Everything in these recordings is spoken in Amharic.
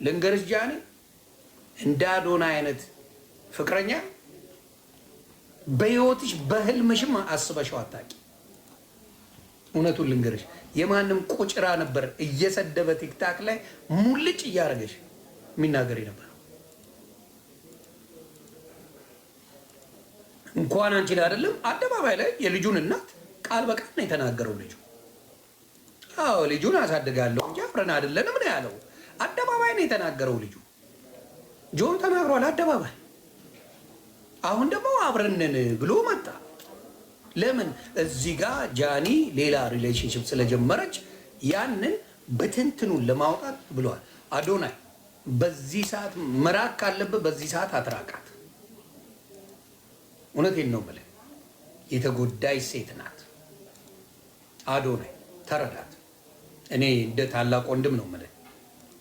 ልንገርሽ ጃኒ እንደ አዶና አይነት ፍቅረኛ በህይወትሽ በህልምሽም አስበሽው አታውቂ። እውነቱን ልንገርሽ የማንም ቁጭራ ነበር እየሰደበ ቲክታክ ላይ ሙልጭ እያረገሽ የሚናገር ነበር። እንኳን አንቺ ላይ አይደለም አደባባይ ላይ የልጁን እናት ቃል በቃል ነው የተናገረው። ልጁ አዎ ልጁን አሳድጋለሁ እንጂ አብረን አይደለንም ነው ያለው። አደባባይ ነው የተናገረው ልጁ። ጆን ተናግሯል አደባባይ። አሁን ደግሞ አብረንን ብሎ መጣ። ለምን እዚህ ጋር ጃኒ ሌላ ሪሌሽንሽፕ ስለጀመረች ያንን በትንትኑን ለማውጣት ብሏል። አዶናይ በዚህ ሰዓት መራቅ ካለበት በዚህ ሰዓት አትራቃት። እውነቴን ነው የምልህ፣ የተጎዳች ሴት ናት። አዶናይ ተረዳት። እኔ እንደ ታላቅ ወንድም ነው የምልህ፣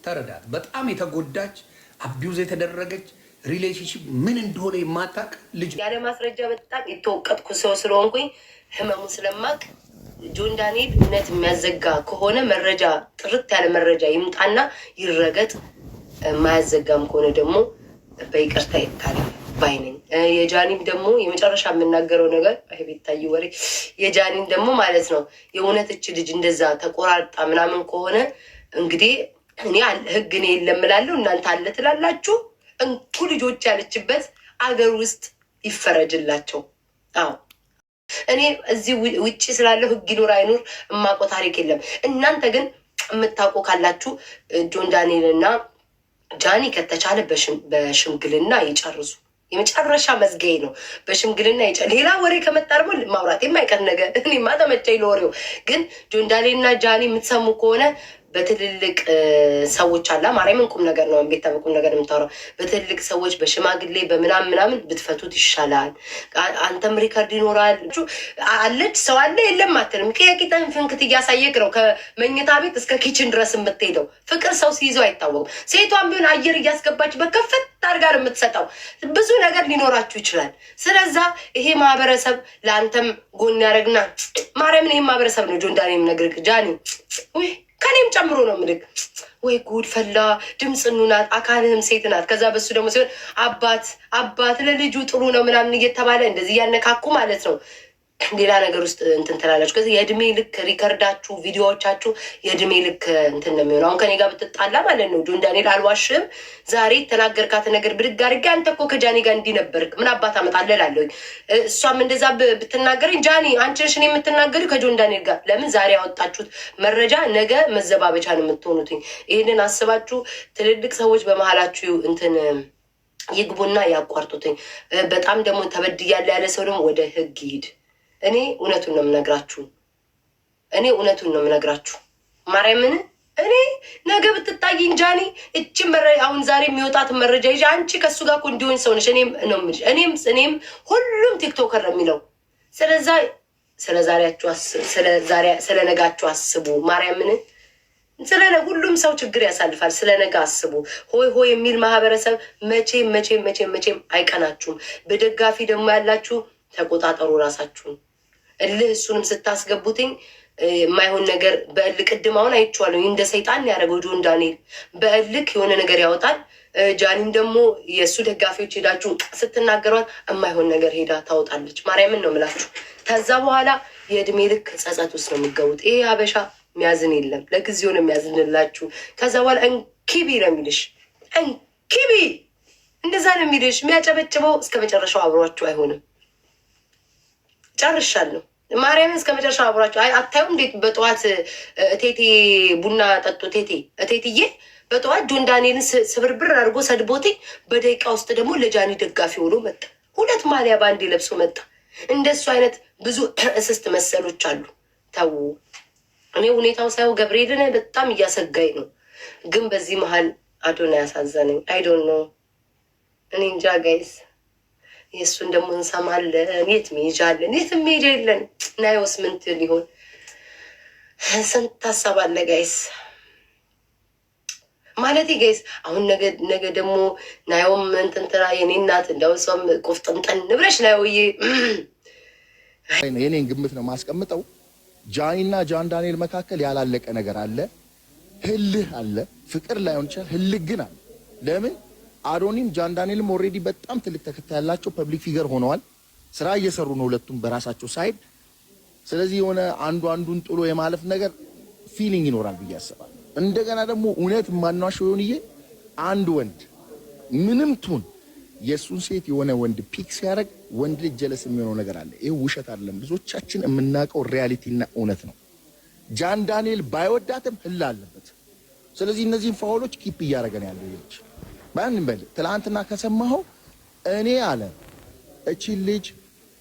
ተረዳት። በጣም የተጎዳች አቢዩዝ የተደረገች ሪሌሽንሽፕ ምን እንደሆነ የማታውቅ ልጅ ያለ ማስረጃ በጣም የተወቀጥኩ ሰው ስለሆንኩኝ ህመሙ ስለማቅ ጆን ዳንኤል እውነት የሚያዘጋ ከሆነ መረጃ ጥርት ያለ መረጃ ይምጣና ይረገጥ። የማያዘጋም ከሆነ ደግሞ በይቅርታ ይታለፍ ባይ ነኝ። የጃኒም ደግሞ የመጨረሻ የምናገረው ነገር ቤታይ ወሬ የጃኒም ደግሞ ማለት ነው የእውነት እች ልጅ እንደዛ ተቆራርጣ ምናምን ከሆነ እንግዲህ እኔ ህግ እኔ የለም እላለሁ፣ እናንተ አለ ትላላችሁ። እንኩ ልጆች ያለችበት አገር ውስጥ ይፈረጅላቸው። አዎ እኔ እዚህ ውጭ ስላለው ህግ ይኑር አይኑር እማቆ ታሪክ የለም። እናንተ ግን የምታውቁ ካላችሁ ጆን ዳንኤል እና ጃኒ ከተቻለ በሽምግልና ይጨርሱ። የመጨረሻ መዝጊያ ነው። በሽምግልና ሌላ ወሬ ከመጣ ደግሞ ማውራት የማይቀር ነገር እኔማ ተመቸኝ ለወሬው። ግን ጆን ዳንኤል እና ጃኒ የምትሰሙ ከሆነ በትልልቅ ሰዎች አላ ማርያምን ቁም ነገር ነው ቤታ በቁም ነገር የምታወራው። በትልልቅ ሰዎች በሽማግሌ ምናምን ብትፈቱት ይሻላል። አንተም ሪከርድ ይኖራል አለች ሰው አለ የለም አትልም። ቅያቂጠን ፍንክት እያሳየክ ነው ከመኝታ ቤት እስከ ኪችን ድረስ የምትሄደው። ፍቅር ሰው ሲይዘው አይታወቅም። ሴቷን ቢሆን አየር እያስገባች በከፍት አድርጋ የምትሰጠው ብዙ ነገር ሊኖራችሁ ይችላል። ስለዛ ይሄ ማህበረሰብ ለአንተም ጎን ያደረግና ማርያምን ይሄ ማህበረሰብ ነው ጆን ዳንኤል ነግርክ ጃኒ ከኔም ጨምሮ ነው ምልክ ወይ ጉድ ፈላ። ድምፅኑ ናት፣ አካልህም ሴት ናት። ከዛ በሱ ደግሞ ሲሆን አባት ለልጁ ጥሩ ነው ምናምን እየተባለ እንደዚህ እያነካኩ ማለት ነው ሌላ ነገር ውስጥ እንትን ትላላችሁ። ከዚህ የእድሜ ልክ ሪከርዳችሁ ቪዲዮዎቻችሁ የእድሜ ልክ እንትን ነው የሚሆነው። አሁን ከኔ ጋር ብትጣላ ማለት ነው ጆን ዳንኤል አልዋሽም፣ ዛሬ ተናገርካት ነገር ብድግ አድርጌ አንተ እኮ ከጃኒ ጋር እንዲህ ነበርክ ምን አባት አመጣለህ እላለሁኝ። እሷም እንደዛ ብትናገረኝ ጃኒ አንቺ ነሽ እኔ የምትናገሪው ከጆን ዳንኤል ጋር ለምን ዛሬ ያወጣችሁት መረጃ ነገ መዘባበቻ ነው የምትሆኑትኝ። ይህንን አስባችሁ ትልልቅ ሰዎች በመሀላችሁ እንትን ይግቡና ያቋርጡትኝ። በጣም ደግሞ ተበድያለሁ ያለ ሰው ደግሞ ወደ ህግ ይሂድ። እኔ እውነቱን ነው የምነግራችሁ። ማርያምን እኔ ነገ ብትጣይኝ ጃኒ እችን አሁን ዛሬ የሚወጣትን መረጃ ይዤ አንቺ ከእሱ ጋር እኮ እንዲሆን ሰው ነሽ። እኔም ሁሉም ቲክቶከር ነው የሚለው። ስለዛ ስለ ነጋችሁ አስቡ። ማርያምን ሁሉም ሰው ችግር ያሳልፋል። ስለ ነገ አስቡ። ሆይ የሚል ማህበረሰብ መቼም አይቀናችሁም። በደጋፊ ደግሞ ያላችሁ ተቆጣጠሩ ራሳችሁን። እልህ እሱንም ስታስገቡትኝ የማይሆን ነገር በእልህ ቅድም አሁን አይቼዋለሁ። እንደ ሰይጣን ያደረገው ጆን ዳንኤል በእልክ የሆነ ነገር ያወጣል። ጃኒም ደግሞ የእሱ ደጋፊዎች ሄዳችሁ ስትናገሯት የማይሆን ነገር ሄዳ ታወጣለች። ማርያምን ነው የምላችሁ። ከዛ በኋላ የእድሜ ልክ ጸጸት ውስጥ ነው የሚገቡት። ይሄ ሀበሻ የሚያዝን የለም፣ ለጊዜው ነው የሚያዝንላችሁ። ከዛ በኋላ እንኪቢ ነው የሚልሽ፣ እንኪቢ እንደዛ ነው የሚልሽ። የሚያጨበጭበው እስከ መጨረሻው አብሯችሁ አይሆንም። ጨርሻለሁ። ማርያምን እስከ መጨረሻው አብሯቸው አታዩም? እንዴት በጠዋት እቴቴ ቡና ጠጡ እቴትዬ በጠዋት ጆን ዳንኤልን ስብርብር አድርጎ ሰድቦቴ በደቂቃ ውስጥ ደግሞ ለጃኒ ደጋፊ ሆኖ መጣ። 2 ማሊያ ባንዴ ለብሶ መጣ። እንደሱ አይነት ብዙ እስስት መሰሎች አሉ። ተው እኔ ሁኔታው ሳይሆን ገብርኤልን በጣም እያሰጋኝ ነው። ግን በዚህ መሀል አዶና ያሳዘነኝ አይዶን ነው። እኔ እንጃ ጋይስ የእሱን ደግሞ እንሰማለን። የት መሄጃለን? የት መሄጃ የለን። ናዮስ ምንት ሊሆን ስንት ታሰባለ ጋይስ ማለት ጋይስ። አሁን ነገ ደግሞ ናዮም እንትንትና የኔ እናት እንዳውሷም ቆፍጥምጠን ንብረሽ ናዮዬ የኔን ግምት ነው ማስቀምጠው። ጃኒና ጆን ዳንኤል መካከል ያላለቀ ነገር አለ፣ ህልህ አለ፣ ፍቅር ላይሆን ይችላል፣ ህልግ ግን አለ። ለምን አዶኒም ጃን ዳንኤልም ኦልሬዲ በጣም ትልቅ ተከታይ ያላቸው ፐብሊክ ፊገር ሆነዋል። ስራ እየሰሩ ነው ሁለቱም በራሳቸው ሳይድ። ስለዚህ የሆነ አንዱ አንዱን ጥሎ የማለፍ ነገር ፊሊንግ ይኖራል ብዬ አስባለሁ። እንደገና ደግሞ እውነት ማናሸው ይሆንዬ አንድ ወንድ ምንም ቱን የሱን ሴት የሆነ ወንድ ፒክ ሲያደርግ ወንድ ልጅ ጀለስ የሚሆነው ነገር አለ። ይሄ ውሸት አይደለም፣ ብዙዎቻችን የምናውቀው ሪያሊቲና እውነት ነው። ጃን ዳንኤል ባይወዳትም ህል አለበት። ስለዚህ እነዚህን ፋውሎች ኪፕ እያደረገን ያለው ልጅ ማንም በል ትላንትና ከሰማኸው እኔ አለ እቺ ልጅ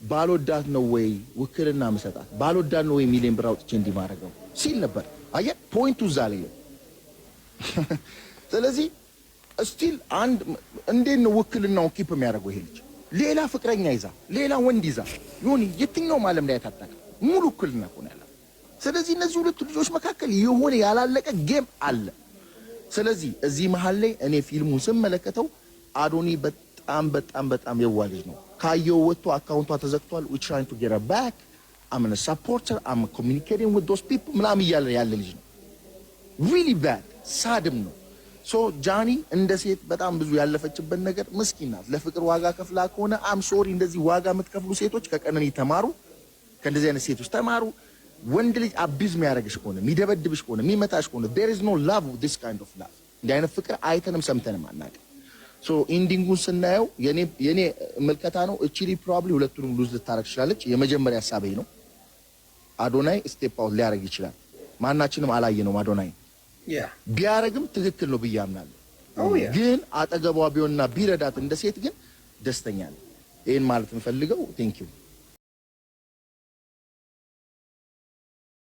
ባልወዳት ነው ወይ ውክልና መሰጣት ባልወዳት ነው ወይ ሚሊዮን ብር አውጥቼ እንዲማረገው ሲል ነበር። አየህ ፖይንቱ እዛ ላይ ነው። ስለዚህ ስቲል አንድ እንዴት ነው ውክልናውን ኪፕ የሚያደርገው ይሄ ልጅ? ሌላ ፍቅረኛ ይዛ ሌላ ወንድ ይዛ ይሁን የትኛውም ዓለም ላይ ያታጣቀ ሙሉ ውክልና ሆነ ያለ። ስለዚህ እነዚህ ሁለት ልጆች መካከል የሆነ ያላለቀ ጌም አለ። ስለዚህ እዚህ መሃል ላይ እኔ ፊልሙን ስመለከተው አዶኒ በጣም የዋ ልጅ ነው። ካየው ወጥቶ አካውንቷ ተዘግቷል። we trying to get her back I'm a supporter I'm communicating with those people ምናምን እያለ ያለ ልጅ ነው። really bad ሳድም ነው። ሶ ጃኒ እንደ ሴት በጣም ብዙ ያለፈችበት ነገር ምስኪን ናት። ለፍቅር ዋጋ ከፍላ ከሆነ አም ሶሪ። እንደዚህ ዋጋ የምትከፍሉ ሴቶች ከቀነኒ ተማሩ፣ ከእንደዚህ አይነት ሴቶች ተማሩ። ወንድ ልጅ አቢዝ የሚያደርግሽ ከሆነ የሚደበድብሽ ከሆነ የሚመታሽ ከሆነ there is no love this kind of love። እንዲህ አይነት ፍቅር አይተንም ሰምተንም አናውቅም። ሶ ኢንዲንጉን ስናየው የኔ መልከታ ነው። እቺሊ ፕሮባብሊ ሁለቱንም ሉዝ ልታረግ ትችላለች። የመጀመሪያ ሐሳቤ ነው። አዶናይ ስቴፕ አውት ሊያረግ ይችላል። ማናችንም አላየነውም አዶናይ ቢያረግም ትክክል ነው ብዬ አምናለሁ። ግን አጠገቧ ቢሆንና ቢረዳት እንደ ሴት ግን ደስተኛ ነኝ። ይሄን ማለት የምፈልገው ቴንክ ዩ